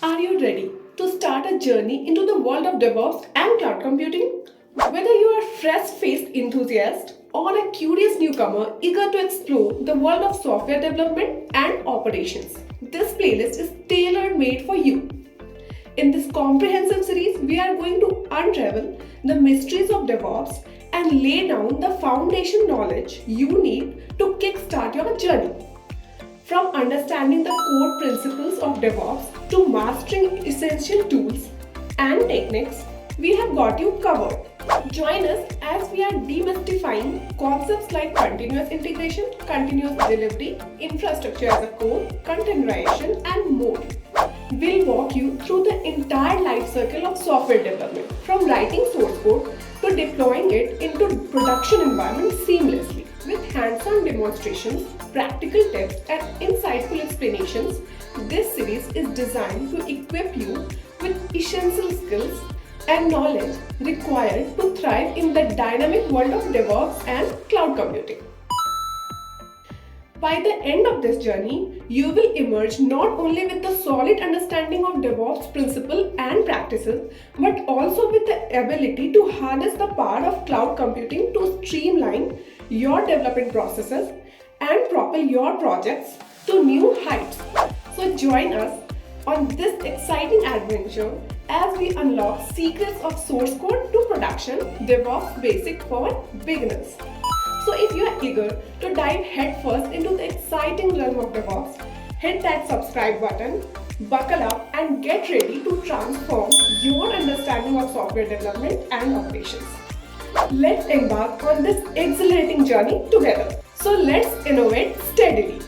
Are you ready to start a journey into the world of DevOps and cloud computing? Whether you are a fresh-faced enthusiast or a curious newcomer eager to explore the world of software development and operations, this playlist is tailor-made for you. In this comprehensive series, we are going to unravel the mysteries of DevOps and lay down the foundation knowledge you need to kickstart your journey. From understanding the core principles of DevOps to mastering essential tools and techniques, we have got you covered. Join us as we are demystifying concepts like continuous integration, continuous delivery, infrastructure as a code, containerization, and more. We'll walk you through the entire life cycle of software development, from writing source code to deploying it into production environments seamlessly. With hands-on demonstrations, practical tips, and insightful explanations, this series is designed to equip you with essential skills and knowledge required to thrive in the dynamic world of DevOps and cloud computing. By the end of this journey, you will emerge not only with a solid understanding of DevOps principles and practices, but also with the ability to harness the power of cloud computing to streamline your development processes and propel your projects to new heights. So join us on this exciting adventure as we unlock secrets of source code to production, DevOps basic for beginners. So if you are eager to dive headfirst into the exciting realm of DevOps, hit that subscribe button, buckle up, and get ready to transform your understanding of software development and operations. Let's embark on this exhilarating journey together. So let's innovate steadily.